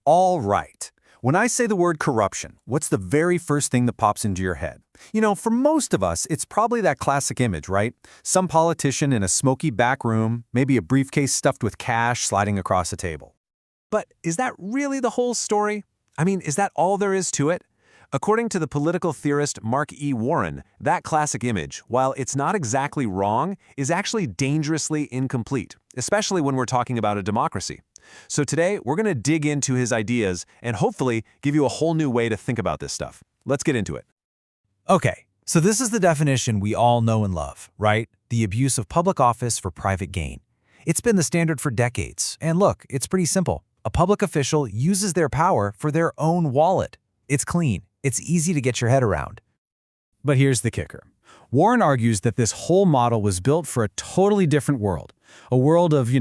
All right. When I say the word corruption, what's the very first thing that pops into your head? For most of us, it's probably that classic image, right? Some politician in a smoky back room, maybe a briefcase stuffed with cash sliding across a table. But is that really the whole story? I mean, is that all there is to it? According to the political theorist Mark E. Warren, that classic image, while it's not exactly wrong, is actually dangerously incomplete, especially when we're talking about a democracy. So today, we're going to dig into his ideas and hopefully give you a whole new way to think about this stuff. Let's get into it. Okay, so this is the definition we all know and love, right? The abuse of public office for private gain. It's been the standard for decades, and look, it's pretty simple. A public official uses their power for their own wallet. It's clean. It's easy to get your head around. But here's the kicker. Warren argues that this whole model was built for a totally different world, a world of,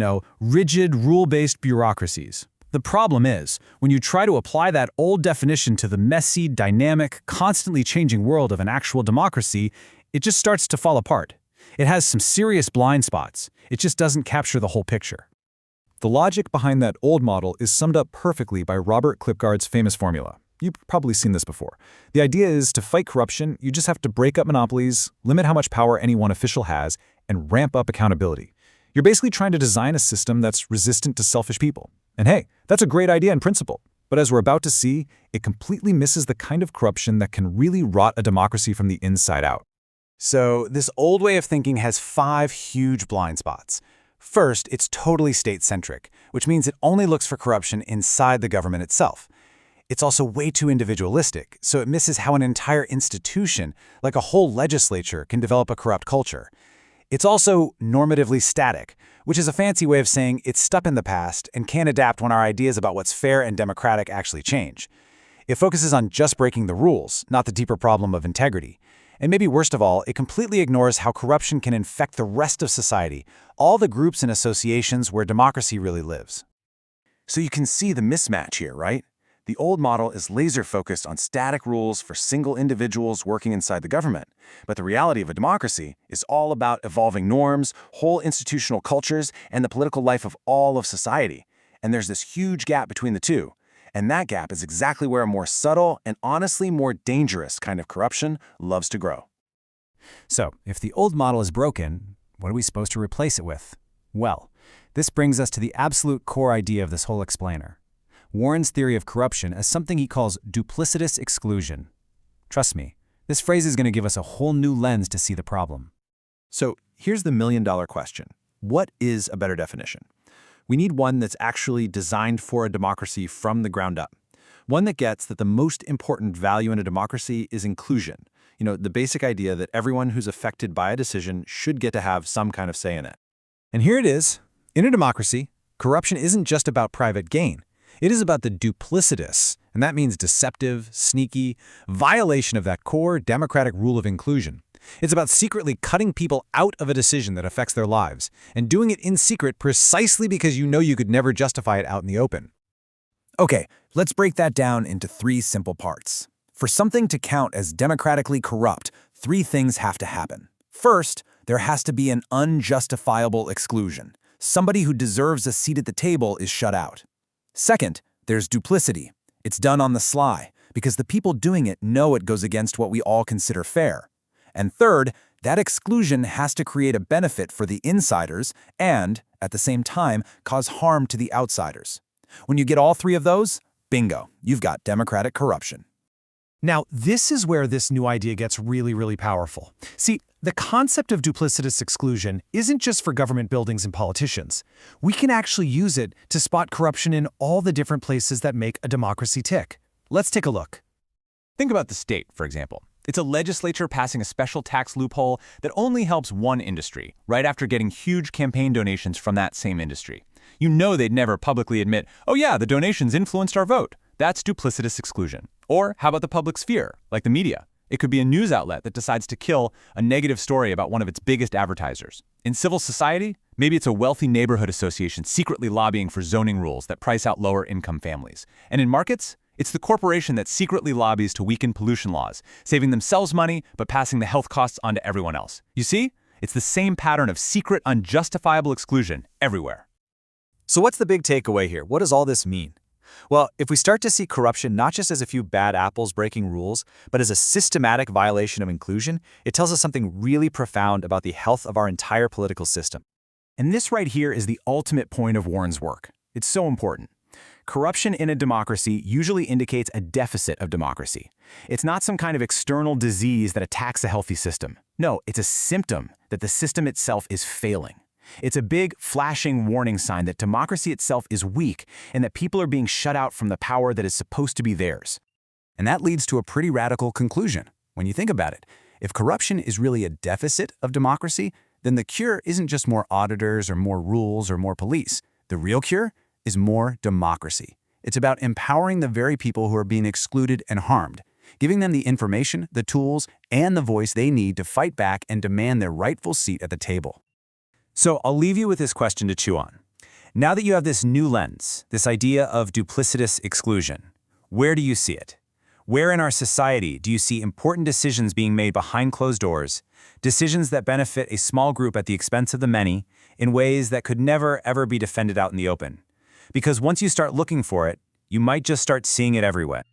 rigid, rule-based bureaucracies. The problem is, when you try to apply that old definition to the messy, dynamic, constantly changing world of an actual democracy, it just starts to fall apart. It has some serious blind spots. It just doesn't capture the whole picture. The logic behind that old model is summed up perfectly by Robert Klipgard's famous formula. You've probably seen this before. The idea is to fight corruption, you just have to break up monopolies, limit how much power any one official has, and ramp up accountability. You're basically trying to design a system that's resistant to selfish people. And hey, that's a great idea in principle. But as we're about to see, it completely misses the kind of corruption that can really rot a democracy from the inside out. So this old way of thinking has 5 huge blind spots. First, it's totally state-centric, which means it only looks for corruption inside the government itself. It's also way too individualistic, so it misses how an entire institution, like a whole legislature, can develop a corrupt culture. It's also normatively static, which is a fancy way of saying it's stuck in the past and can't adapt when our ideas about what's fair and democratic actually change. It focuses on just breaking the rules, not the deeper problem of integrity. And maybe worst of all, it completely ignores how corruption can infect the rest of society, all the groups and associations where democracy really lives. So you can see the mismatch here, right? The old model is laser-focused on static rules for single individuals working inside the government. But the reality of a democracy is all about evolving norms, whole institutional cultures, and the political life of all of society. And there's this huge gap between the two. And that gap is exactly where a more subtle and honestly more dangerous kind of corruption loves to grow. So, if the old model is broken, what are we supposed to replace it with? Well, this brings us to the absolute core idea of this whole explainer. Warren's theory of corruption as something he calls duplicitous exclusion. Trust me, this phrase is going to give us a whole new lens to see the problem. So here's the million-dollar question. What is a better definition? We need one that's actually designed for a democracy from the ground up. One that gets that the most important value in a democracy is inclusion. The basic idea that everyone who's affected by a decision should get to have some kind of say in it. And here it is. In a democracy, corruption isn't just about private gain. It is about the duplicitous, and that means deceptive, sneaky, violation of that core democratic rule of inclusion. It's about secretly cutting people out of a decision that affects their lives, and doing it in secret precisely because you know you could never justify it out in the open. Okay, let's break that down into 3 simple parts. For something to count as democratically corrupt, 3 things have to happen. First, there has to be an unjustifiable exclusion. Somebody who deserves a seat at the table is shut out. Second, there's duplicity. It's done on the sly, because the people doing it know it goes against what we all consider fair. And third, that exclusion has to create a benefit for the insiders and, at the same time, cause harm to the outsiders. When you get all 3 of those, bingo, you've got democratic corruption. Now, this is where this new idea gets really, really powerful. See, the concept of duplicitous exclusion isn't just for government buildings and politicians. We can actually use it to spot corruption in all the different places that make a democracy tick. Let's take a look. Think about the state, for example. It's a legislature passing a special tax loophole that only helps one industry, right after getting huge campaign donations from that same industry. You know they'd never publicly admit, oh yeah, the donations influenced our vote. That's duplicitous exclusion. Or how about the public sphere, like the media? It could be a news outlet that decides to kill a negative story about one of its biggest advertisers. In civil society, maybe it's a wealthy neighborhood association secretly lobbying for zoning rules that price out lower-income families. And in markets, it's the corporation that secretly lobbies to weaken pollution laws, saving themselves money but passing the health costs on to everyone else. You see? It's the same pattern of secret, unjustifiable exclusion everywhere. So what's the big takeaway here? What does all this mean? Well, if we start to see corruption not just as a few bad apples breaking rules, but as a systematic violation of inclusion, it tells us something really profound about the health of our entire political system. And this right here is the ultimate point of Warren's work. It's so important. Corruption in a democracy usually indicates a deficit of democracy. It's not some kind of external disease that attacks a healthy system. No, it's a symptom that the system itself is failing. It's a big, flashing warning sign that democracy itself is weak and that people are being shut out from the power that is supposed to be theirs. And that leads to a pretty radical conclusion. When you think about it, if corruption is really a deficit of democracy, then the cure isn't just more auditors or more rules or more police. The real cure is more democracy. It's about empowering the very people who are being excluded and harmed, giving them the information, the tools, and the voice they need to fight back and demand their rightful seat at the table. So I'll leave you with this question to chew on. Now that you have this new lens, this idea of duplicitous exclusion, where do you see it? Where in our society do you see important decisions being made behind closed doors, decisions that benefit a small group at the expense of the many, in ways that could never, ever be defended out in the open? Because once you start looking for it, you might just start seeing it everywhere.